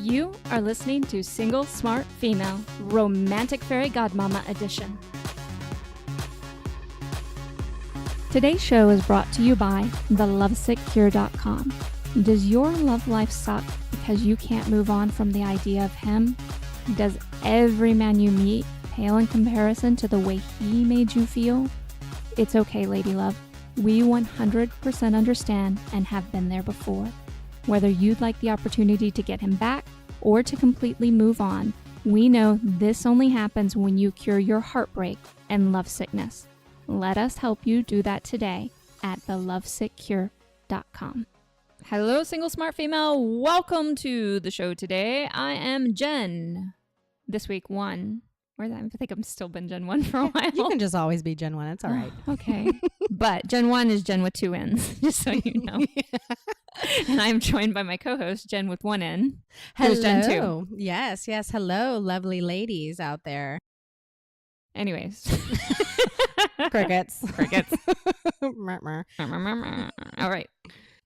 You are listening to Single Smart Female, Romantic Fairy Godmama Edition. Today's show is brought to you by thelovesickcure.com. Does your love life suck because you can't move on from the idea of him? Does every man you meet pale in comparison to the way he made you feel? It's okay, lady love. We 100% understand and have been there before. Whether you'd like the opportunity to get him back or to completely move on, we know this only happens when you cure your heartbreak and love sickness. Let us help you do that today at thelovesickcure.com. Hello, single smart female. Welcome to the show today. I am Jen. This week, one. I think I've still been Gen 1 for a while. You can just always be Gen 1. It's all right. Okay. But Gen 1 is Jen with two N's, just so you know. And I'm joined by my co-host, Jen with one N. Hello. Gen 2. Yes. Hello, lovely ladies out there. Anyways. Crickets. All right.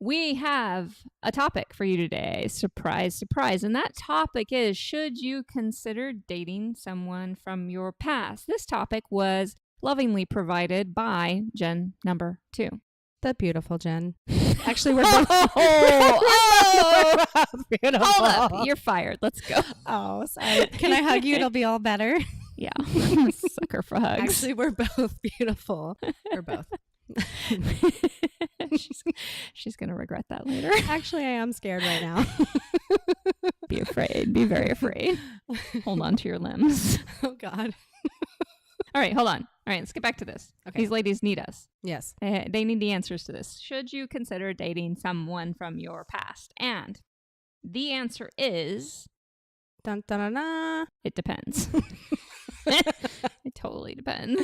We have a topic for you today. Surprise, surprise. And that topic is, should you consider dating someone from your past? This topic was lovingly provided by Jen number 2. The beautiful Jen. Actually, we're both beautiful. Hold up. You're fired. Let's go. Oh, sorry. Can I hug you? It'll be all better. Yeah. Sucker for hugs. Actually, we're both beautiful. We're both. She's gonna regret that later. Actually, I am scared right now. Be afraid. Be very afraid. Hold on to your limbs. Oh God. All right, hold on. All right, let's get back to this. Okay. These ladies need us. Yes. They need the answers to this. Should you consider dating someone from your past? And the answer is, Dun, dun, dun, dun. It depends. It totally depends.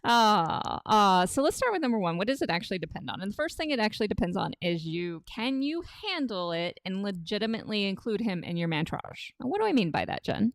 So let's start with number 1. What does it actually depend on? And the first thing it actually depends on is can you handle it and legitimately include him in your mantourage? What do I mean by that, Jen?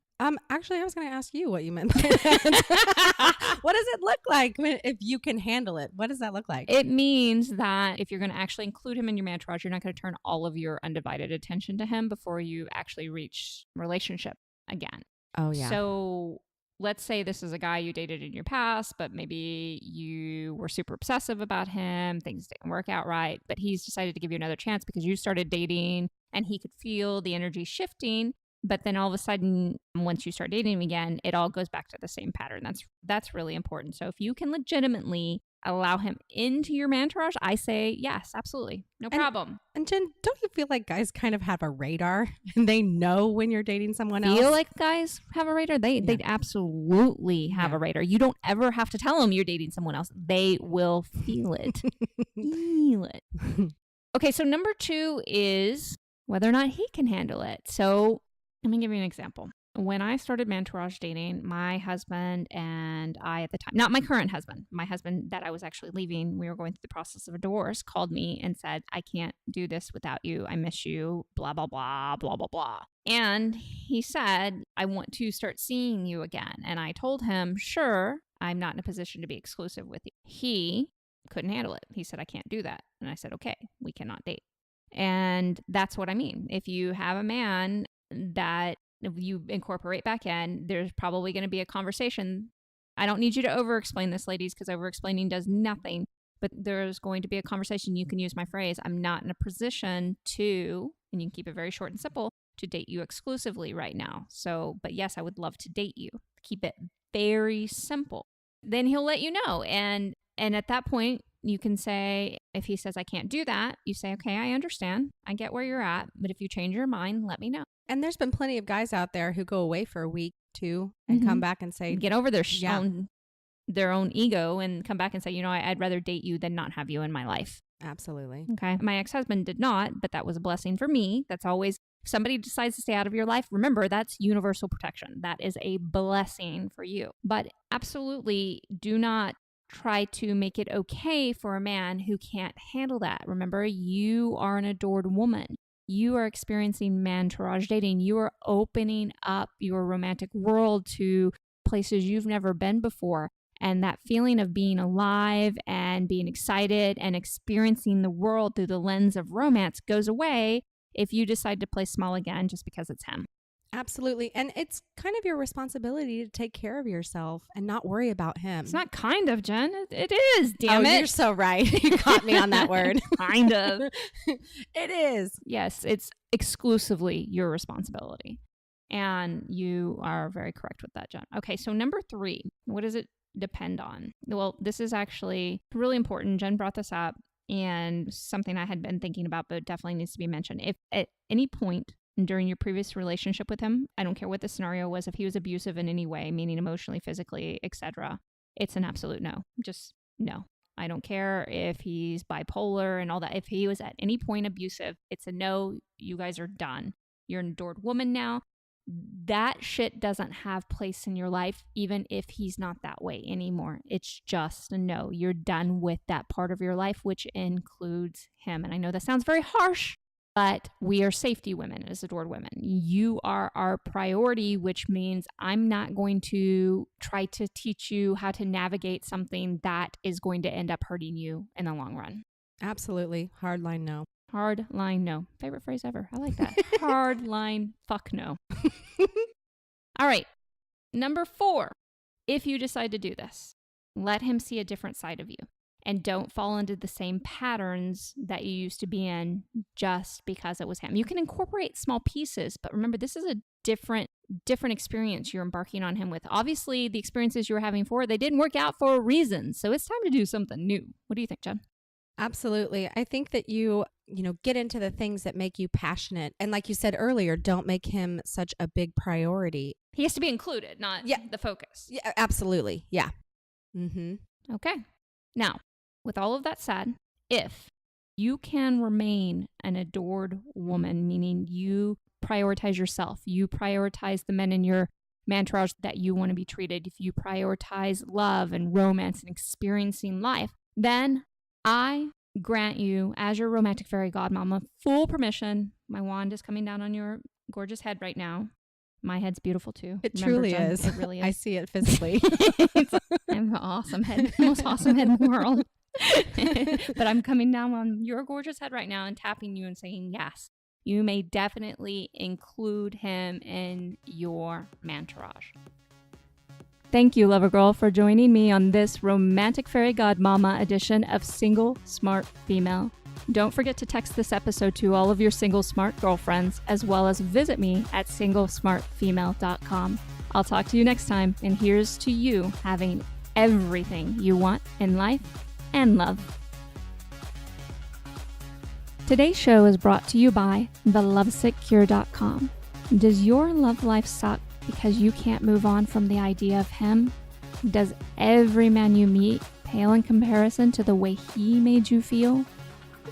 Actually, I was going to ask you what you meant by that. What does it look like if you can handle it? What does that look like? It means that if you're going to actually include him in your mantourage, you're not going to turn all of your undivided attention to him before you actually reach relationship again. Oh, yeah. So let's say this is a guy you dated in your past, but maybe you were super obsessive about him. Things didn't work out right, but he's decided to give you another chance because you started dating and he could feel the energy shifting. But then all of a sudden, once you start dating him again, it all goes back to the same pattern. That's really important. So if you can legitimately allow him into your mantourage, I say yes, absolutely. No problem. And Jen, don't you feel like guys kind of have a radar and they know when you're dating someone else? Feel like guys have a radar? They absolutely have a radar. You don't ever have to tell them you're dating someone else. They will feel it. Feel it. Okay, so number 2 is whether or not he can handle it. So let me give you an example. When I started mantourage dating, my husband and I at the time, not my current husband, my husband that I was actually leaving, we were going through the process of a divorce, called me and said, I can't do this without you. I miss you, blah, blah, blah, blah, blah, blah. And he said, I want to start seeing you again. And I told him, sure, I'm not in a position to be exclusive with you. He couldn't handle it. He said, I can't do that. And I said, okay, we cannot date. And that's what I mean. If you have a man that you incorporate back in, there's probably going to be a conversation. I don't need you to over-explain this, ladies, because over-explaining does nothing. But there's going to be a conversation. You can use my phrase, I'm not in a position to, and you can keep it very short and simple, to date you exclusively right now. So, but yes, I would love to date you. Keep it very simple. Then he'll let you know. And at that point, you can say, if he says, I can't do that, you say, okay, I understand. I get where you're at. But if you change your mind, let me know. And there's been plenty of guys out there who go away for a week, 2, and come back and say, get over their own ego and come back and say, I'd rather date you than not have you in my life. Absolutely. Okay. My ex-husband did not, but that was a blessing for me. That's always, if somebody decides to stay out of your life, remember, that's universal protection. That is a blessing for you. But absolutely do not try to make it okay for a man who can't handle that. Remember, you are an adored woman. You are experiencing mantourage dating. You are opening up your romantic world to places you've never been before. And that feeling of being alive and being excited and experiencing the world through the lens of romance goes away if you decide to play small again just because it's him. Absolutely. And it's kind of your responsibility to take care of yourself and not worry about him. It's not kind of, Jen. It is, damn it. You're so right. You caught me on that word. Kind of. It is. Yes, it's exclusively your responsibility. And you are very correct with that, Jen. Okay, so number 3, what does it depend on? Well, this is actually really important. Jen brought this up and something I had been thinking about, but definitely needs to be mentioned. If at any point during your previous relationship with him, I don't care what the scenario was, if he was abusive in any way, meaning emotionally, physically, etc., it's an absolute no. Just no. I don't care if he's bipolar and all that. If he was at any point abusive, it's a no. You guys are done. You're an adored woman now. That shit doesn't have place in your life, even if he's not that way anymore. It's just a no. You're done with that part of your life, which includes him. And I know that sounds very harsh, but we are safety women as adored women. You are our priority, which means I'm not going to try to teach you how to navigate something that is going to end up hurting you in the long run. Absolutely. Hard line no. Hard line no. Favorite phrase ever. I like that. Hard line fuck no. All right. Number 4, if you decide to do this, let him see a different side of you. And don't fall into the same patterns that you used to be in just because it was him. You can incorporate small pieces, but remember, this is a different experience you're embarking on him with. Obviously, the experiences you were having before, they didn't work out for a reason. So it's time to do something new. What do you think, Jen? Absolutely. I think that you get into the things that make you passionate. And like you said earlier, don't make him such a big priority. He has to be included, not the focus. Yeah, absolutely. Yeah. Mm-hmm. Okay. Now, with all of that said, if you can remain an adored woman, meaning you prioritize yourself, you prioritize the men in your entourage that you want to be treated, if you prioritize love and romance and experiencing life, then I grant you, as your romantic fairy godmama, full permission. My wand is coming down on your gorgeous head right now. My head's beautiful too. It truly Jen, is. It really is. I see it physically. I have an awesome head, most awesome head in the world. But I'm coming down on your gorgeous head right now and tapping you and saying, yes, you may definitely include him in your mantourage. Thank you, Lover Girl, for joining me on this Romantic Fairy Godmama edition of Single Smart Female. Don't forget to text this episode to all of your single smart girlfriends, as well as visit me at singlesmartfemale.com. I'll talk to you next time, and here's to you having everything you want in life and love. Today's show is brought to you by thelovesickcure.com. Does your love life suck because you can't move on from the idea of him? Does every man you meet pale in comparison to the way he made you feel?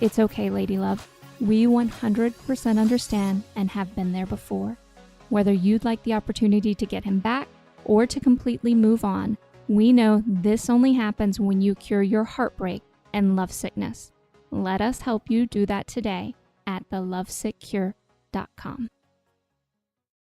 It's okay, lady love. We 100% understand and have been there before. Whether you'd like the opportunity to get him back or to completely move on, we know this only happens when you cure your heartbreak and love sickness. Let us help you do that today at thelovesickcure.com.